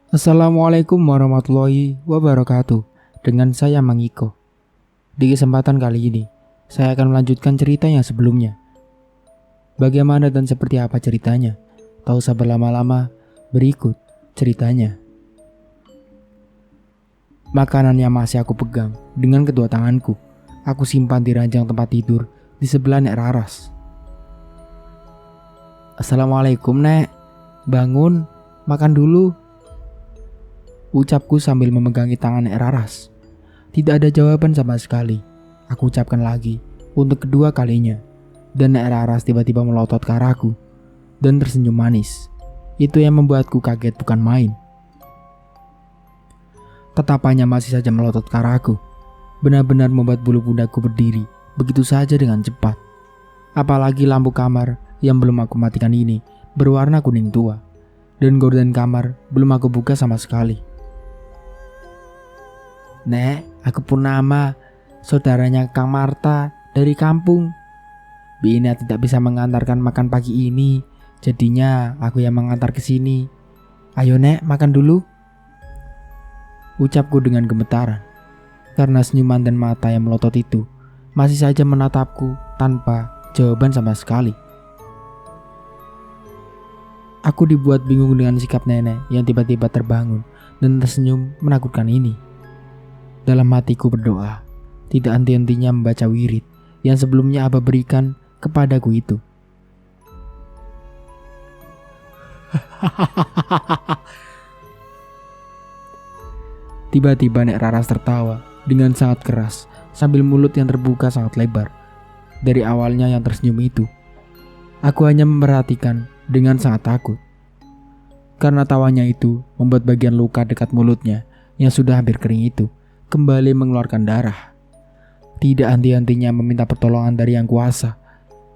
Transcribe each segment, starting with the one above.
Assalamualaikum warahmatullahi wabarakatuh. Dengan saya Mang Iko. Di kesempatan kali ini, saya akan melanjutkan cerita yang sebelumnya. Bagaimana dan seperti apa ceritanya? Tak usah berlama-lama, berikut ceritanya. Makanan yang masih aku pegang dengan kedua tanganku, aku simpan di ranjang tempat tidur di sebelah Nek Raras. Assalamualaikum Nek, bangun, makan dulu. Ucapku sambil memegangi tangan Nek Raras. Tidak ada jawaban sama sekali. Aku ucapkan lagi untuk kedua kalinya. Dan Nek Raras tiba-tiba melotot ke arahku dan tersenyum manis. Itu yang membuatku kaget bukan main. Tatapannya masih saja melotot ke arahku. Benar-benar membuat bulu pundaku berdiri begitu saja dengan cepat. Apalagi lampu kamar yang belum aku matikan ini berwarna kuning tua. Dan gorden kamar belum aku buka sama sekali. Nek, aku Purnama, saudaranya Kang Marta dari kampung. Bina tidak bisa mengantarkan makan pagi ini, jadinya aku yang mengantar ke sini. Ayo Nek, makan dulu. Ucapku dengan gemetaran, karena senyuman dan mata yang melotot itu masih saja menatapku tanpa jawaban sama sekali. Aku dibuat bingung dengan sikap nenek yang tiba-tiba terbangun dan tersenyum menakutkan ini. Dalam hatiku berdoa, tidak henti-hentinya membaca wirid yang sebelumnya Abah berikan kepadaku itu. Tiba-tiba Nek Raras tertawa dengan sangat keras sambil mulut yang terbuka sangat lebar. Dari awalnya yang tersenyum itu, aku hanya memperhatikan dengan sangat takut. Karena tawanya itu membuat bagian luka dekat mulutnya yang sudah hampir kering itu kembali mengeluarkan darah. Tidak henti-hentinya meminta pertolongan dari Yang Kuasa,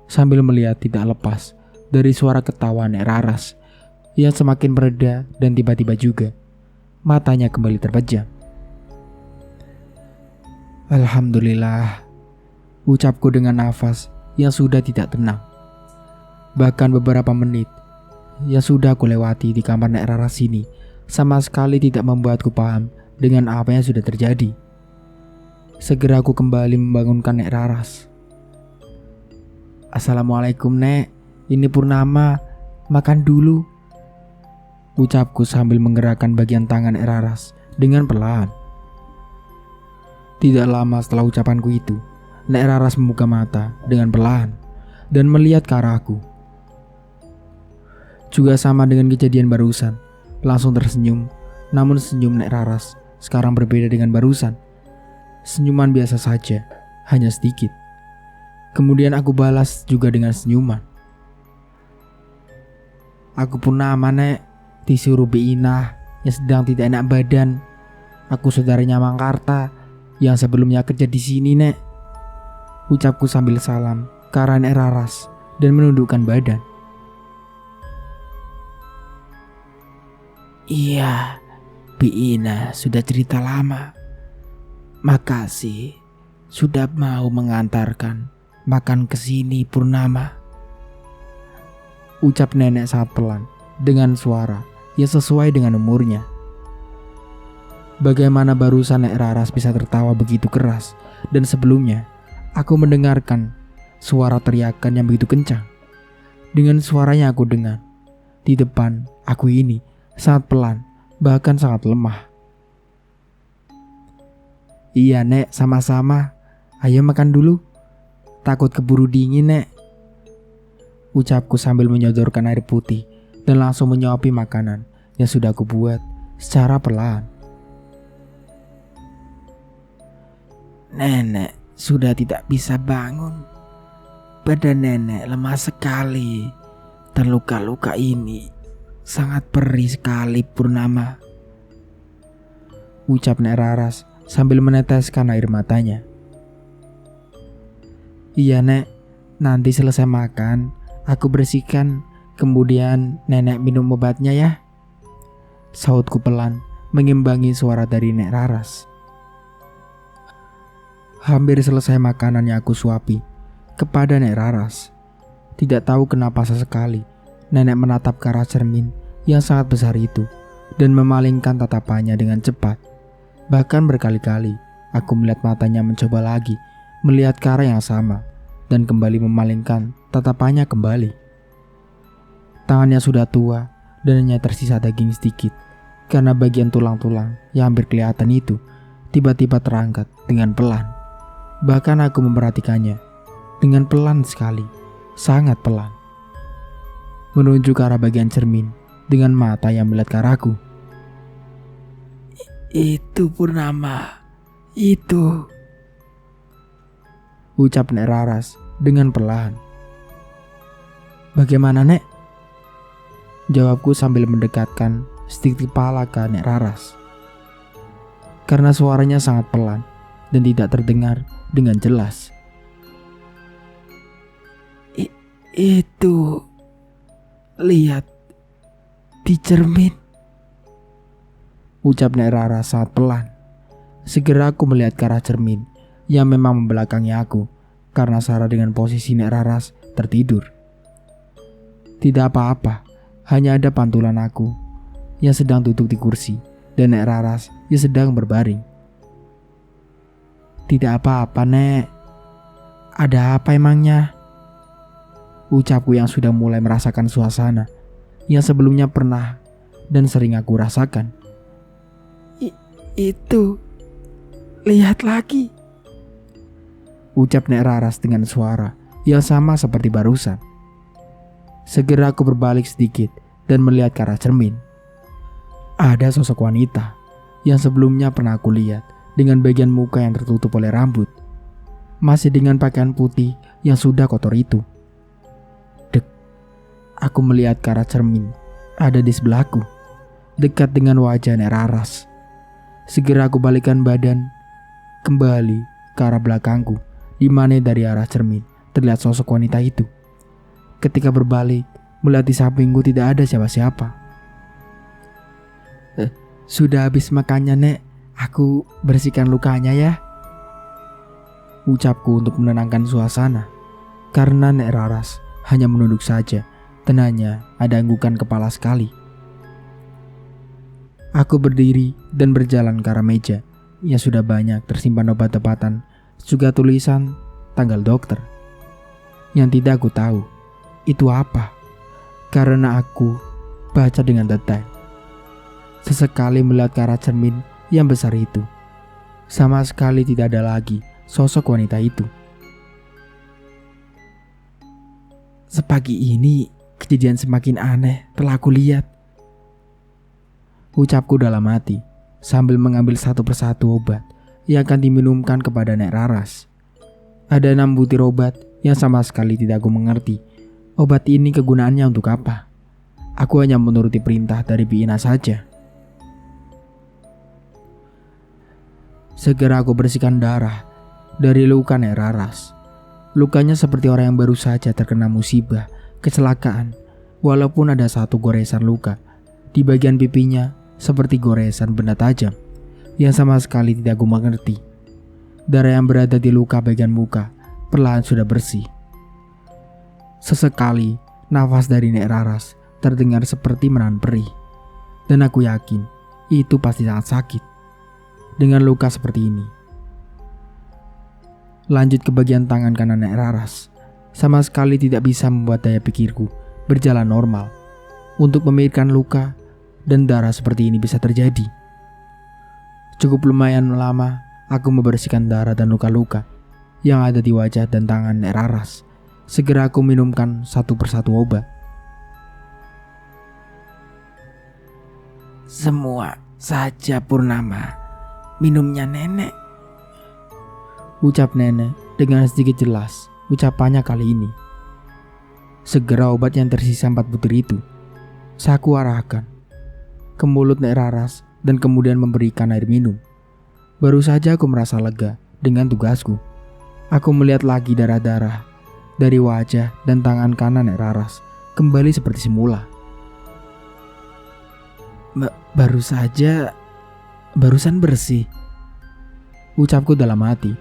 sambil melihat tidak lepas dari suara ketawa Nek Raras yang semakin mereda dan tiba-tiba juga matanya kembali terpejam. Alhamdulillah, ucapku dengan nafas yang sudah tidak tenang. Bahkan beberapa menit yang sudah aku lewati di kamar Nek Raras ini sama sekali tidak membuatku paham dengan apa yang sudah terjadi. Segera aku kembali membangunkan Nek Raras. Assalamualaikum Nek, ini Purnama, makan dulu. Ucapku sambil menggerakkan bagian tangan Nek Raras dengan perlahan. Tidak lama setelah ucapanku itu, Nek Raras membuka mata dengan perlahan dan melihat ke arahku. Juga sama dengan kejadian barusan, langsung tersenyum. Namun senyum Nek Raras sekarang berbeda dengan barusan. Senyuman biasa saja, hanya sedikit. Kemudian aku balas juga dengan senyuman. Aku Purnama Nek, disuruh Inah yang sedang tidak enak badan. Aku saudaranya Mang Karta yang sebelumnya kerja di sini Nek. Ucapku sambil salam ke arah Nek Raras dan menundukkan badan. Iya, Ina sudah cerita lama. Makasih sudah mau mengantarkan makan ke sini Purnama. Ucap nenek sangat pelan dengan suara yang sesuai dengan umurnya. Bagaimana barusan Nek Raras bisa tertawa begitu keras dan sebelumnya aku mendengarkan suara teriakan yang begitu kencang. Dengan suaranya aku dengar di depan aku ini sangat pelan, bahkan sangat lemah. Iya Nek, sama-sama. Ayo makan dulu. Takut keburu dingin Nek. Ucapku sambil menyodorkan air putih dan langsung menyuapi makanan yang sudah aku buat secara perlahan. Nenek sudah tidak bisa bangun. Badan nenek lemah sekali. Terluka-luka ini sangat perih sekali Purnama. Ucap Nek Raras sambil meneteskan air matanya. Iya Nek, nanti selesai makan aku bersihkan, kemudian nenek minum obatnya ya. Sautku pelan mengimbangi suara dari Nek Raras. Hampir selesai makanan yang aku suapi kepada Nek Raras. Tidak tahu kenapa sesekali nenek menatap ke arah cermin yang sangat besar itu dan memalingkan tatapannya dengan cepat. Bahkan berkali-kali aku melihat matanya mencoba lagi melihat ke arah yang sama dan kembali memalingkan tatapannya kembali. Tangannya sudah tua dan hanya tersisa daging sedikit karena bagian tulang-tulang yang hampir kelihatan itu tiba-tiba terangkat dengan pelan. Bahkan aku memperhatikannya dengan pelan sekali, sangat pelan, menuju ke arah bagian cermin dengan mata yang melihat ke arahku. Itu Purnama, itu, ucap Nek Raras dengan perlahan. Bagaimana, Nek? Jawabku sambil mendekatkan sedikit kepala ke Nek Raras. Karena suaranya sangat pelan dan tidak terdengar dengan jelas. Itu, lihat di cermin, ucap Nek Raras sangat pelan. Segera aku melihat ke arah cermin yang memang membelakangi aku karena Sarah dengan posisi Nek Raras tertidur. Tidak apa-apa, hanya ada pantulan aku yang sedang duduk di kursi dan Nek Raras yang sedang berbaring. Tidak apa-apa, Nek. Ada apa emangnya? Ucapku yang sudah mulai merasakan suasana yang sebelumnya pernah dan sering aku rasakan. Itu, lihat lagi, ucap Nek Raras dengan suara yang sama seperti barusan. Segera aku berbalik sedikit dan melihat ke arah cermin. Ada sosok wanita yang sebelumnya pernah aku lihat dengan bagian muka yang tertutup oleh rambut, masih dengan pakaian putih yang sudah kotor itu. Dek, aku melihat ke arah cermin ada di sebelahku, dekat dengan wajah Nek Raras. Segera aku balikkan badan kembali ke arah belakangku, di mana dari arah cermin terlihat sosok wanita itu. Ketika berbalik, melihat di sampingku tidak ada siapa-siapa. Sudah habis makannya, Nek. Aku bersihkan lukanya ya, ucapku untuk menenangkan suasana. Karena Nek Raras hanya menunduk saja dan hanya ada anggukan kepala sekali. Aku berdiri dan berjalan ke arah meja yang sudah banyak tersimpan obat-obatan, juga tulisan tanggal dokter. Yang tidak aku tahu itu apa, karena aku baca dengan detail. Sesekali melihat ke arah cermin yang besar itu, sama sekali tidak ada lagi sosok wanita itu. Sepagi ini kejadian semakin aneh telah aku lihat, ucapku dalam hati sambil mengambil satu persatu obat yang akan diminumkan kepada Nek Raras. Ada 6 butir obat yang sama sekali tidak aku mengerti obat ini kegunaannya untuk apa. Aku hanya menuruti perintah dari Bi Ina saja. Segera aku bersihkan darah dari luka Nek Raras. Lukanya seperti orang yang baru saja terkena musibah, kecelakaan. Walaupun ada satu goresan luka di bagian pipinya seperti goresan benda tajam yang sama sekali tidak aku mengerti. Darah yang berada di luka bagian muka perlahan sudah bersih. Sesekali nafas dari Nek Raras terdengar seperti menahan perih, dan aku yakin itu pasti sangat sakit dengan luka seperti ini. Lanjut ke bagian tangan kanan Nek Raras. Sama sekali tidak bisa membuat daya pikirku berjalan normal untuk memikirkan luka dan darah seperti ini bisa terjadi. Cukup lumayan lama aku membersihkan darah dan luka-luka yang ada di wajah dan tangan Nek Raras. Segera aku minumkan satu persatu obat. Semua saja Purnama, minumnya nenek, ucap nenek dengan sedikit jelas ucapannya kali ini. Segera obat yang tersisa 4 butir itu saku arahkan ke mulut Nek Raras dan kemudian memberikan air minum. Baru saja aku merasa lega dengan tugasku. Aku melihat lagi darah-darah dari wajah dan tangan kanan Nek Raras kembali seperti semula. Barusan bersih, ucapku dalam hati.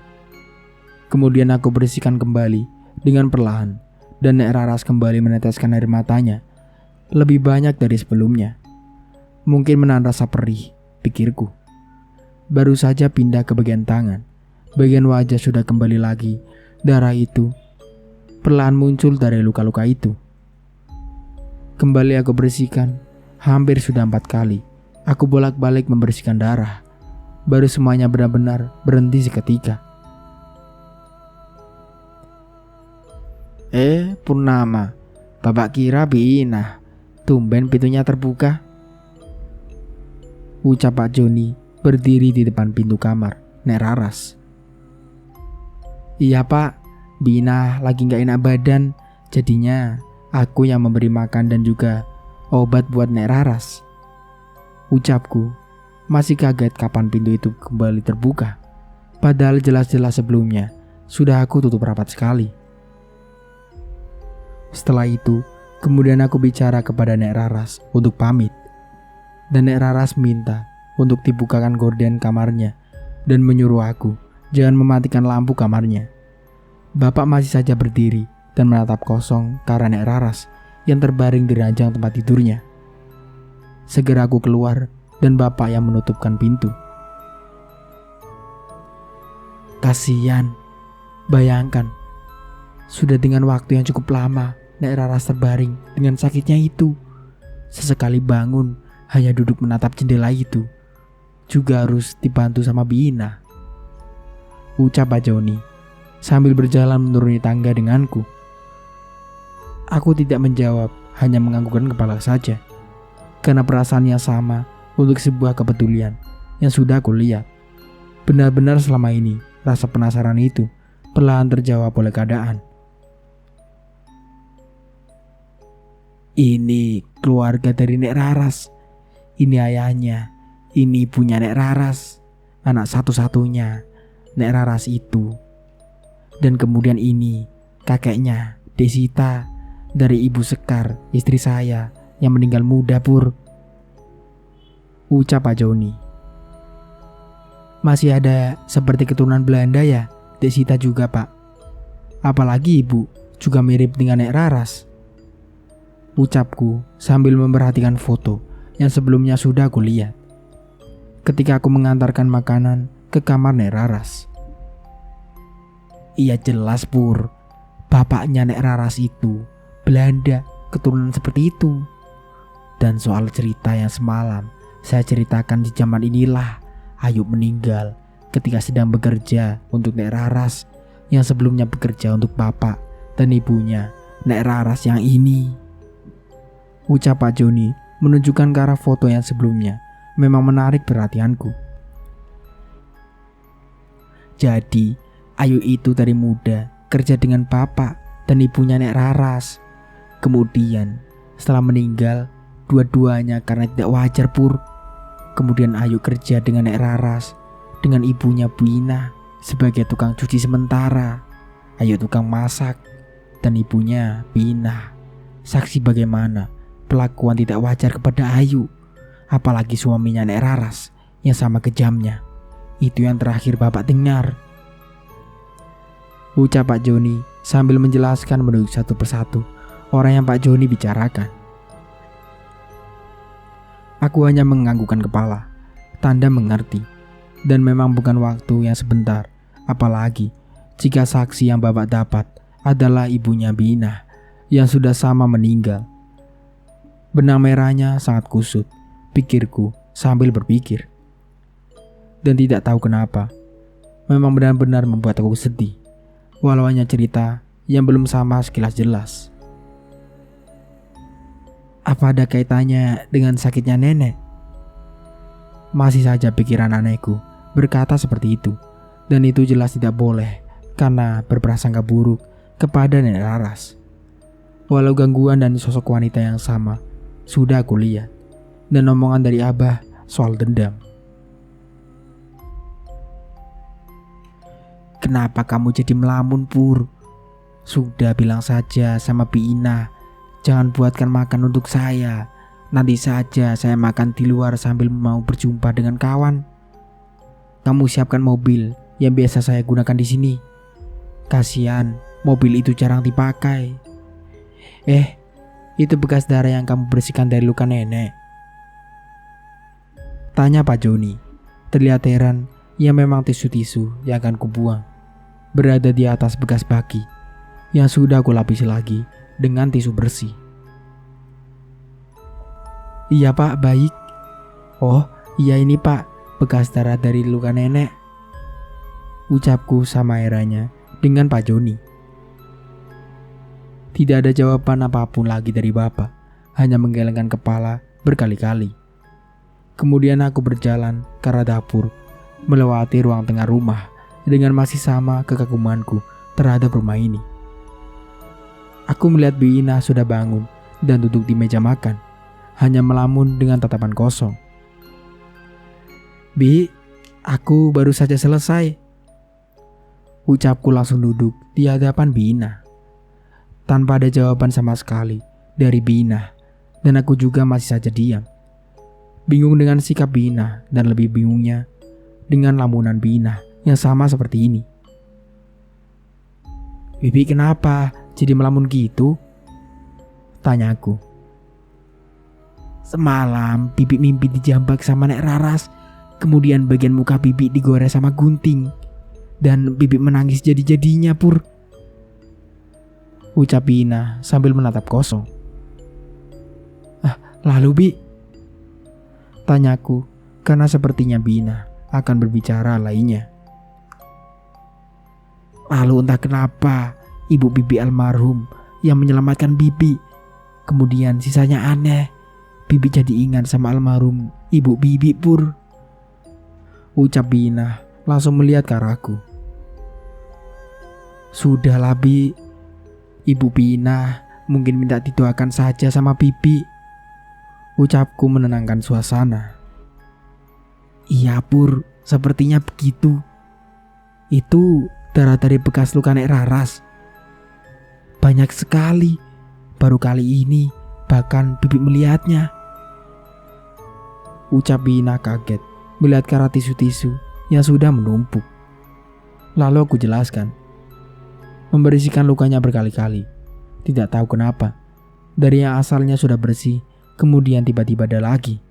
Kemudian aku bersihkan kembali dengan perlahan dan Nek Raras kembali meneteskan air matanya lebih banyak dari sebelumnya. Mungkin menahan rasa perih, pikirku. Baru saja pindah ke bagian tangan. Bagian wajah sudah kembali lagi. Darah itu perlahan muncul dari luka-luka itu. Kembali aku bersihkan. Hampir sudah 4 kali. Aku bolak-balik membersihkan darah. Baru semuanya benar-benar berhenti seketika. Purnama, Bapak kira Bina, tumben pintunya terbuka. Ucap Pak Joni berdiri di depan pintu kamar Nek Raras. Iya Pak, Bina lagi gak enak badan, jadinya aku yang memberi makan dan juga obat buat Nek Raras. Ucapku, masih kaget kapan pintu itu kembali terbuka. Padahal jelas-jelas sebelumnya sudah aku tutup rapat sekali. Setelah itu, kemudian aku bicara kepada Nek Raras untuk pamit. Dan Nek Raras minta untuk dibukakan gorden kamarnya dan menyuruh aku jangan mematikan lampu kamarnya. Bapak masih saja berdiri dan menatap kosong karena Nek Raras yang terbaring di ranjang tempat tidurnya. Segera aku keluar dan bapak yang menutupkan pintu. Kasihan, bayangkan, sudah dengan waktu yang cukup lama Nek Raras terbaring dengan sakitnya itu. Sesekali bangun hanya duduk menatap jendela itu. Juga harus dibantu sama Bina. Ucap Pak Joni sambil berjalan menuruni tangga denganku. Aku tidak menjawab, hanya menganggukkan kepala saja. Karena perasaannya sama untuk sebuah kepedulian yang sudah aku lihat. Benar-benar selama ini rasa penasaran itu perlahan terjawab oleh keadaan. Ini keluarga dari Nek Raras. Ini ayahnya, ini ibunya Nek Raras. Anak satu-satunya Nek Raras itu. Dan kemudian ini kakeknya, Desita, dari Ibu Sekar, istri saya yang meninggal muda Pur. Ucap Pak Joni. Masih ada seperti keturunan Belanda ya, Desita juga Pak. Apalagi ibu juga mirip dengan Nek Raras. Ucapku sambil memperhatikan foto yang sebelumnya sudah aku lihat. Ketika aku mengantarkan makanan ke kamar Nek Raras. Iya jelas Pur, bapaknya Nek Raras itu Belanda, keturunan seperti itu. Dan soal cerita yang semalam saya ceritakan di zaman inilah Ayub meninggal ketika sedang bekerja untuk Nek Raras yang sebelumnya bekerja untuk bapak dan ibunya Nek Raras yang ini. Ucap Pak Joni menunjukkan ke arah foto yang sebelumnya memang menarik perhatianku. Jadi Ayu itu dari muda kerja dengan bapak dan ibunya Nek Raras. Kemudian setelah meninggal dua-duanya karena tidak wajar Pur. Kemudian Ayu kerja dengan Nek Raras, dengan ibunya Bina sebagai tukang cuci sementara. Ayu tukang masak dan ibunya Bina saksi bagaimana perlakuan tidak wajar kepada Ayu. Apalagi suaminya Nek Raras yang sama kejamnya. Itu yang terakhir bapak dengar. Ucap Pak Joni sambil menjelaskan menunjuk satu persatu orang yang Pak Joni bicarakan. Aku hanya menganggukkan kepala, tanda mengerti. Dan memang bukan waktu yang sebentar, apalagi jika saksi yang bapak dapat adalah ibunya Bina yang sudah sama meninggal. Benang merahnya sangat kusut, pikirku sambil berpikir. Dan tidak tahu kenapa, memang benar-benar membuat aku sedih, walau hanya cerita yang belum sama sekilas jelas. Apa ada kaitannya dengan sakitnya nenek? Masih saja pikiran anehku berkata seperti itu. Dan itu jelas tidak boleh karena berprasangka buruk kepada Nek Raras. Walau gangguan dan sosok wanita yang sama sudah aku lihat. Dan omongan dari Abah soal dendam. Kenapa kamu jadi melamun Pur? Sudah bilang saja sama Bina, jangan buatkan makan untuk saya. Nanti saja saya makan di luar sambil mau berjumpa dengan kawan. Kamu siapkan mobil yang biasa saya gunakan di sini. Kasihan, mobil itu jarang dipakai. Itu bekas darah yang kamu bersihkan dari luka nenek. Tanya Pak Joni. Terlihat heran, ya memang tisu-tisu yang akan kubuang berada di atas bekas baki yang sudah aku lapisi lagi dengan tisu bersih. Iya Pak, baik. Oh iya ini Pak, bekas darah dari luka nenek, ucapku sama herannya dengan Pak Joni. Tidak ada jawaban apapun lagi dari bapak, hanya menggelengkan kepala berkali-kali. Kemudian aku berjalan ke arah dapur, melewati ruang tengah rumah dengan masih sama kekagumanku terhadap rumah ini. Aku melihat Bi Ina sudah bangun dan duduk di meja makan, hanya melamun dengan tatapan kosong. Bi, aku baru saja selesai, ucapku langsung duduk di hadapan Bi Ina. Tanpa ada jawaban sama sekali dari Bi Ina, dan aku juga masih saja diam. Bingung dengan sikap Bi Ina dan lebih bingungnya dengan lamunan Bi Ina yang sama seperti ini. Bibi kenapa jadi melamun gitu? Tanyaku. Semalam Bibi mimpi dijambak sama Nek Raras, kemudian bagian muka Bibi digores sama gunting, dan Bibi menangis jadi-jadinya Pur, ucap Bi Ina sambil menatap kosong. Lalu Bi? Tanyaku karena sepertinya Bi Ina akan berbicara lainnya. Lalu entah kenapa ibu Bibi almarhum yang menyelamatkan Bibi. Kemudian sisanya aneh, Bibi jadi ingat sama almarhum ibu Bibi Pur, ucap Bi Ina langsung melihat ke arahku. Sudahlah Bi, Ibu Bi Ina mungkin minta didoakan saja sama Bibi, ucapku menenangkan suasana. Iya Pur, sepertinya begitu. Itu darah dari bekas luka Nek Raras. Banyak sekali. Baru kali ini bahkan Bibi melihatnya, ucap Bi Ina kaget melihat ke arah tisu-tisu yang sudah menumpuk. Lalu aku jelaskan. Membersihkan lukanya berkali-kali. Tidak tahu kenapa. Dari yang asalnya sudah bersih, kemudian tiba-tiba ada lagi.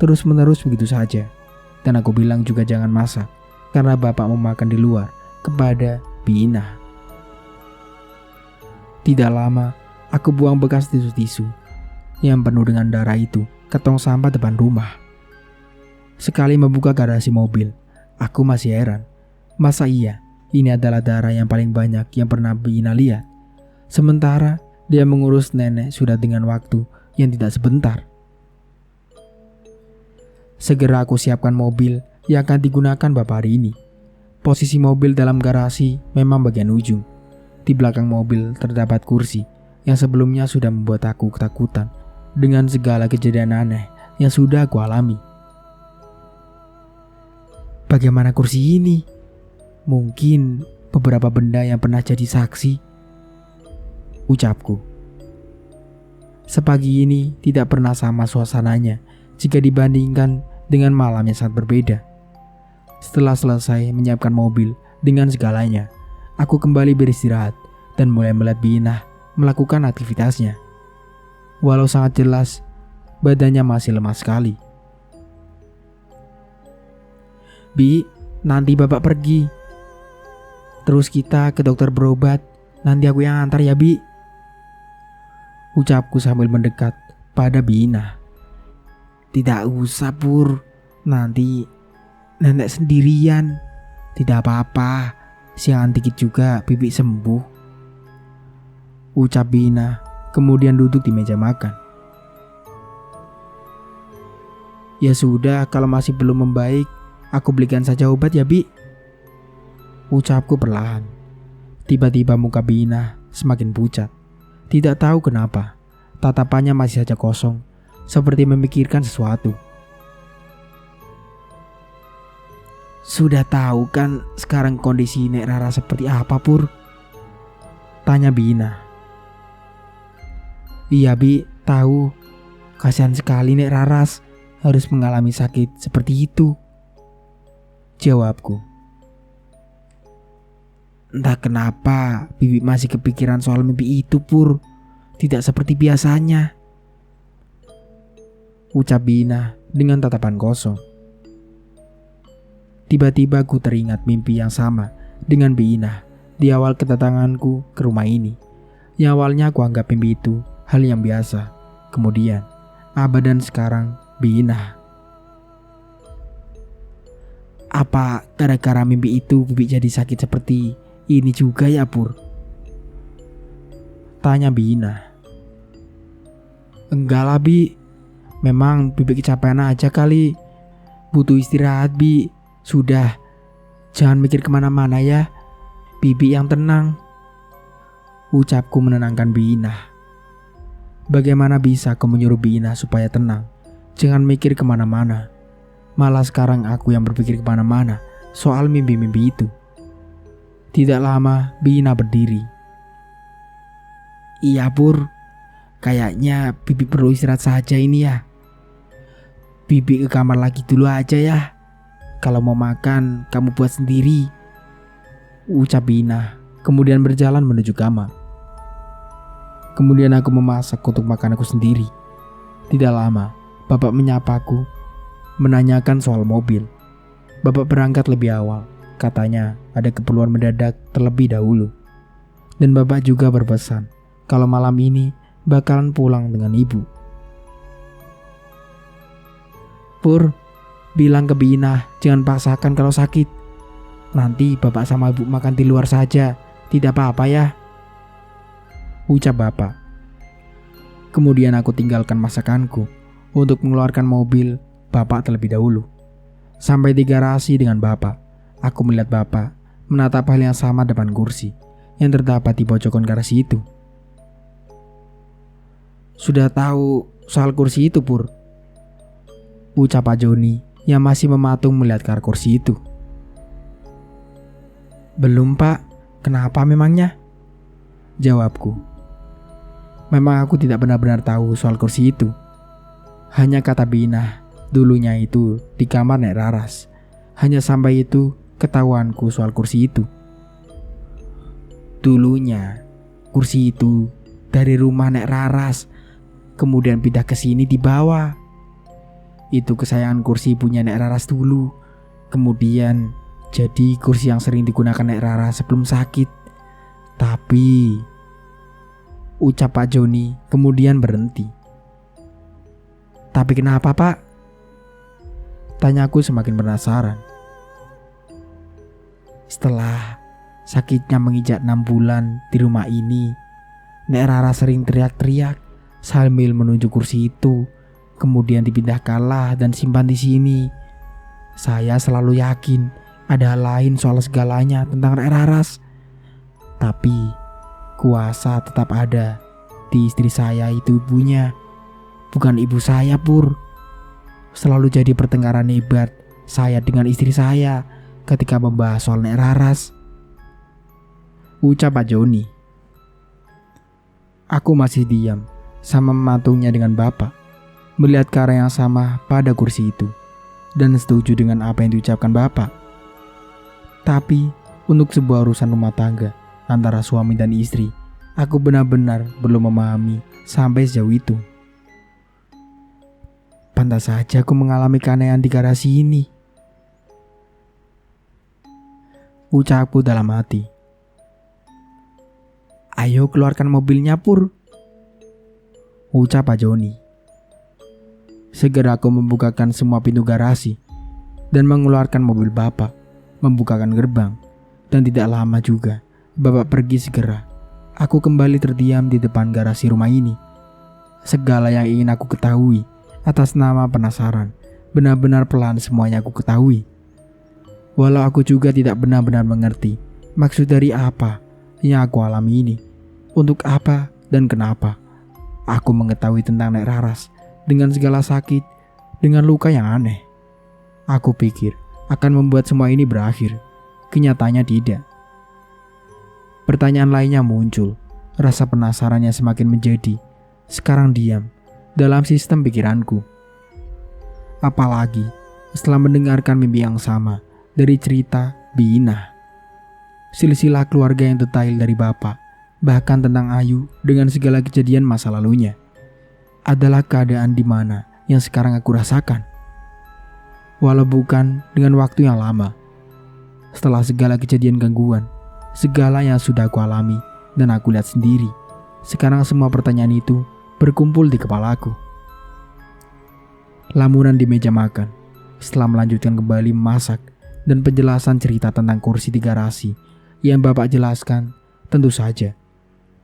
Terus menerus begitu saja. Dan aku bilang juga jangan masak, karena bapak mau makan di luar, kepada Bi Ina. Tidak lama, aku buang bekas tisu-tisu yang penuh dengan darah itu ke tong sampah depan rumah. Sekali membuka garasi mobil, aku masih heran. Masa iya? Ini adalah darah yang paling banyak yang pernah Bi Ina lihat. Sementara dia mengurus nenek sudah dengan waktu yang tidak sebentar. Segera aku siapkan mobil yang akan digunakan bapak hari ini. Posisi mobil dalam garasi memang bagian ujung. Di belakang mobil terdapat kursi yang sebelumnya sudah membuat aku ketakutan dengan segala kejadian aneh yang sudah aku alami. Bagaimana kursi ini? Mungkin beberapa benda yang pernah jadi saksi, ucapku. Sepagi ini tidak pernah sama suasananya jika dibandingkan dengan malam yang sangat berbeda. Setelah selesai menyiapkan mobil dengan segalanya, aku kembali beristirahat dan mulai melihat Bi Ina melakukan aktivitasnya. Walau sangat jelas, badannya masih lemah sekali. Bi, nanti bapak pergi. Terus kita ke dokter berobat. Nanti aku yang antar ya Bi, ucapku sambil mendekat pada Bi Ina. Tidak usah Pur, nanti nenek sendirian. Tidak apa-apa, siangan dikit juga Bibi sembuh, ucap Bi Ina kemudian duduk di meja makan. Ya sudah, kalau masih belum membaik, aku belikan saja obat ya Bi, ucapku perlahan. Tiba-tiba muka Bi Ina semakin pucat. Tidak tahu kenapa, tatapannya masih saja kosong, seperti memikirkan sesuatu. Sudah tahu kan sekarang kondisi Nek Rara seperti apa Pur? Tanya Bi Ina. Iya Bi, tahu. Kasihan sekali Nek Raras harus mengalami sakit seperti itu, jawabku. Entah kenapa Bibi masih kepikiran soal mimpi itu Pur. Tidak seperti biasanya, ucap Bi Ina dengan tatapan kosong. Tiba-tiba aku teringat mimpi yang sama dengan Bi Inah di awal kedatanganku ke rumah ini. Yang awalnya aku anggap mimpi itu hal yang biasa. Kemudian, Abah dan sekarang Bi Inah. Apa gara-gara mimpi itu Bibi jadi sakit seperti ini juga ya Pur? Tanya Bi Inah. Enggak lah Bi, memang Bibi kecapean aja kali. Butuh istirahat Bi. Sudah, jangan mikir kemana-mana ya. Bibi yang tenang. Ucapku menenangkan Bi Inah. Bagaimana bisa kau menyuruh Bi Inah supaya tenang? Jangan mikir kemana-mana. Malah sekarang aku yang berpikir kemana-mana soal mimpi-mimpi itu. Tidak lama Bi Inah berdiri. Iya Pur, kayaknya Bibi perlu istirahat saja ini ya. Bibi ke kamar lagi dulu aja ya. Kalau mau makan, kamu buat sendiri. Ucap Bi Inah, kemudian berjalan menuju kamar. Kemudian aku memasak untuk makan aku sendiri. Tidak lama, Bapak menyapaku, menanyakan soal mobil. Bapak berangkat lebih awal. Katanya ada keperluan mendadak terlebih dahulu. Dan Bapak juga berpesan kalau malam ini bakalan pulang dengan ibu. Pur, bilang ke Bi Inah jangan paksakan kalau sakit. Nanti Bapak sama Ibu makan di luar saja. Tidak apa-apa ya, ucap Bapak. Kemudian aku tinggalkan masakanku untuk mengeluarkan mobil Bapak terlebih dahulu. Sampai di garasi dengan Bapak, aku melihat Bapak menatap hal yang sama depan kursi yang terdapat di pojokan garasi itu. Sudah tahu soal kursi itu Pur? Ucap Pak Joni yang masih mematung melihat ke arah kursi itu. Belum Pak, kenapa memangnya? Jawabku. Memang aku tidak benar-benar tahu soal kursi itu. Hanya kata Bi Inah, dulunya itu di kamar Nek Raras. Hanya sampai itu ketahuanku soal kursi itu. Dulunya kursi itu dari rumah Nek Raras, kemudian pindah ke sini dibawa. Itu kesayangan kursi punya Nek Raras dulu. Kemudian jadi kursi yang sering digunakan Nek Raras sebelum sakit. Tapi, ucap Pak Joni kemudian berhenti. Tapi kenapa Pak? Tanyaku semakin penasaran. Setelah sakitnya menginjak 6 bulan di rumah ini, Nek Raras sering teriak-teriak sambil menunjuk kursi itu. Kemudian dipindahkanlah dan simpan di sini. Saya selalu yakin ada hal lain soal segalanya tentang Nek Raras. Tapi kuasa tetap ada di istri saya itu ibunya. Bukan ibu saya Pur. Selalu jadi pertengkaran hebat saya dengan istri saya ketika membahas soal Nek Raras, ucap Pak Joni. Aku masih diam sama mematungnya dengan Bapak, melihat ke arah yang sama pada kursi itu, dan setuju dengan apa yang diucapkan Bapak. Tapi untuk sebuah urusan rumah tangga antara suami dan istri, aku benar-benar belum memahami sampai sejauh itu. Pantas saja aku mengalami keanehan di garasi ini, ucapku dalam hati. Ayo keluarkan mobilnya Pur, ucap Pak Joni. Segera aku membukakan semua pintu garasi dan mengeluarkan mobil Bapak, membukakan gerbang, dan tidak lama juga Bapak pergi segera. Aku kembali terdiam di depan garasi rumah ini. Segala yang ingin aku ketahui atas nama penasaran, benar-benar pelan semuanya aku ketahui. Walau aku juga tidak benar-benar mengerti maksud dari apa yang aku alami ini, untuk apa dan kenapa. Aku mengetahui tentang Nek Raras dengan segala sakit, dengan luka yang aneh. Aku pikir akan membuat semua ini berakhir. Kenyataannya tidak. Pertanyaan lainnya muncul. Rasa penasarannya semakin menjadi. Sekarang diam dalam sistem pikiranku. Apalagi setelah mendengarkan mimpi yang sama dari cerita Bi Inah. Silsilah keluarga yang detail dari Bapak, bahkan tentang Ayu dengan segala kejadian masa lalunya, adalah keadaan di mana yang sekarang aku rasakan. walau bukan dengan waktu yang lama. Setelah segala kejadian gangguan, segala yang sudah aku alami dan aku lihat sendiri, sekarang semua pertanyaan itu berkumpul di kepalaku. Lamunan di meja makan, setelah melanjutkan kembali memasak dan penjelasan cerita tentang kursi di garasi yang Bapak jelaskan, tentu saja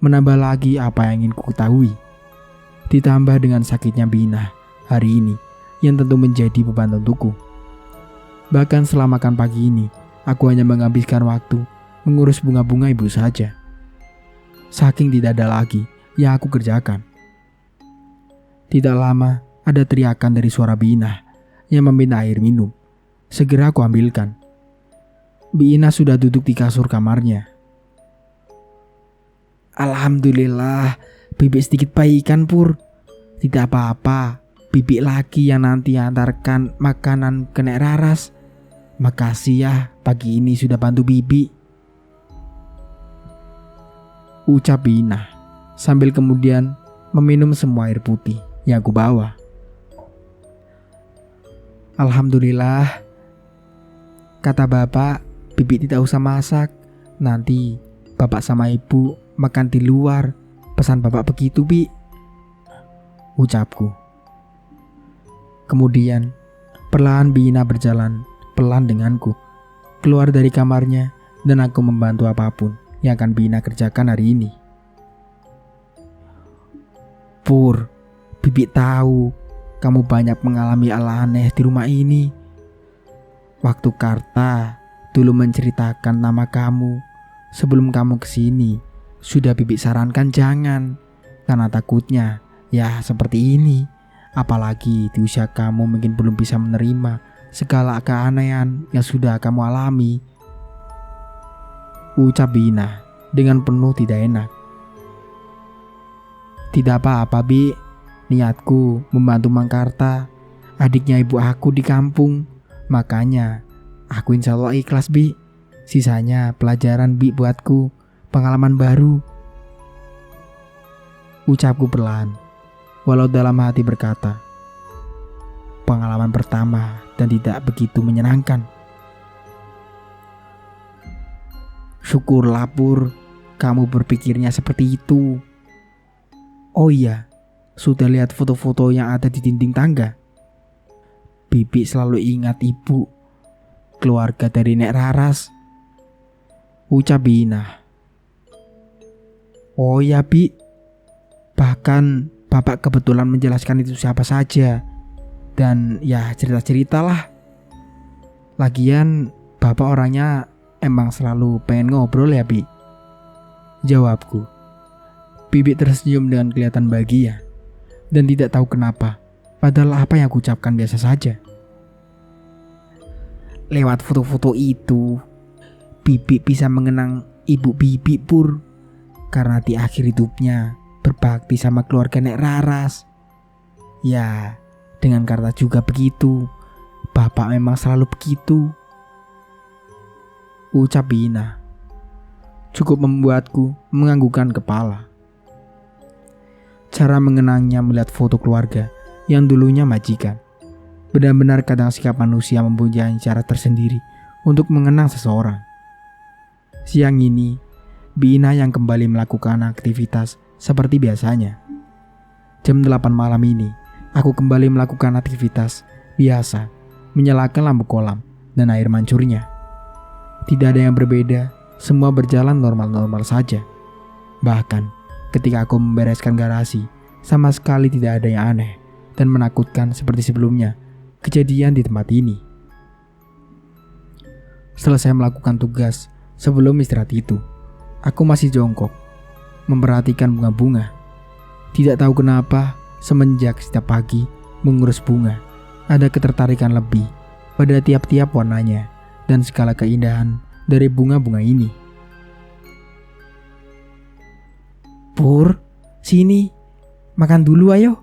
menambah lagi apa yang ingin ku ketahui. Ditambah dengan sakitnya Bina hari ini yang tentu menjadi beban untukku. Bahkan setelah makan pagi ini, aku hanya menghabiskan waktu mengurus bunga-bunga ibu saja. Saking tidak ada lagi yang aku kerjakan. Tidak lama, ada teriakan dari suara Bina yang meminta air minum. Segera aku ambilkan. Bina sudah duduk di kasur kamarnya. Alhamdulillah, Bibi sedikit baikan Pur. Tidak apa-apa, Bibi lagi yang nanti antarkan makanan ke Nek Raras. Makasih ya, pagi ini sudah bantu Bibi, ucap Bina sambil kemudian meminum semua air putih yang aku bawa. Alhamdulillah. Kata Bapak, Bibi tidak usah masak. Nanti Bapak sama Ibu makan di luar. Pesan Bapak begitu, Bi, ucapku. Kemudian perlahan Bina berjalan pelan denganku keluar dari kamarnya dan aku membantu apapun yang akan Bina kerjakan hari ini. Pur, Bibi tahu kamu banyak mengalami hal aneh di rumah ini. Waktu Karta dulu menceritakan nama kamu sebelum kamu kesini, sudah Bibi sarankan jangan, karena takutnya ya seperti ini. Apalagi di usia kamu mungkin belum bisa menerima segala keanehan yang sudah kamu alami, ucap Bina dengan penuh tidak enak. Tidak apa-apa, Bi. Niatku membantu Mang Karta, adiknya ibu aku di kampung. Makanya aku insya Allah ikhlas, Bi. Sisanya pelajaran, Bi, buatku, pengalaman baru, ucapku perlahan, walau dalam hati berkata, pengalaman pertama dan tidak begitu menyenangkan. Syukurlah Pur, kamu berpikirnya seperti itu. Oh iya, sudah lihat foto-foto yang ada di dinding tangga? Bibi selalu ingat ibu, keluarga dari Nek Raras, ucap Bina. Oh ya, Bi, bahkan Bapak kebetulan menjelaskan itu siapa saja. Dan ya cerita-cerita lah. Lagian Bapak orangnya emang selalu pengen ngobrol ya, Bi, jawabku. Bibi tersenyum dengan kelihatan bahagia dan tidak tahu kenapa, padahal apa yang aku ucapkan biasa saja. Lewat foto-foto itu, Bibi bisa mengenang ibu Bibi, Pur, karena di akhir hidupnya berbakti sama keluarga Nek Raras. Ya, dengan Karta juga begitu. Bapak memang selalu begitu, ucap Bina. Cukup membuatku menganggukkan kepala. Cara mengenangnya melihat foto keluarga yang dulunya majikan. Benar-benar kadang sikap manusia mempunyai cara tersendiri untuk mengenang seseorang. Siang ini, Bina yang kembali melakukan aktivitas seperti biasanya. Jam 8 malam ini, aku kembali melakukan aktivitas biasa, menyalakan lampu kolam dan air mancurnya. Tidak ada yang berbeda, semua berjalan normal-normal saja. Bahkan, ketika aku membereskan garasi, sama sekali tidak ada yang aneh dan menakutkan seperti sebelumnya kejadian di tempat ini. Selesai melakukan tugas, sebelum istirahat itu, aku masih jongkok, memperhatikan bunga-bunga. Tidak tahu kenapa, semenjak setiap pagi mengurus bunga, ada ketertarikan lebih pada tiap-tiap warnanya dan segala keindahan dari bunga-bunga ini. Pur, sini, makan dulu ayo,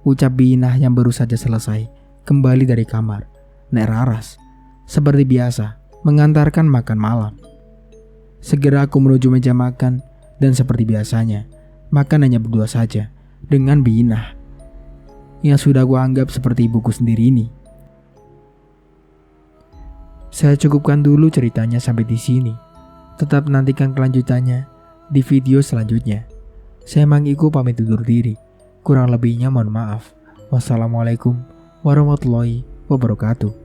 ucap Bina yang baru saja selesai kembali dari kamar Nek Raras. Seperti biasa, mengantarkan makan malam. Segera aku menuju meja makan dan seperti biasanya, makan hanya berdua saja dengan Bina yang sudah aku anggap seperti ibuku sendiri ini. Saya cukupkan dulu ceritanya sampai di sini. Tetap nantikan kelanjutannya di video selanjutnya. Saya Mang Iko pamit undur diri. Kurang lebihnya mohon maaf. Wassalamualaikum warahmatullahi wabarakatuh.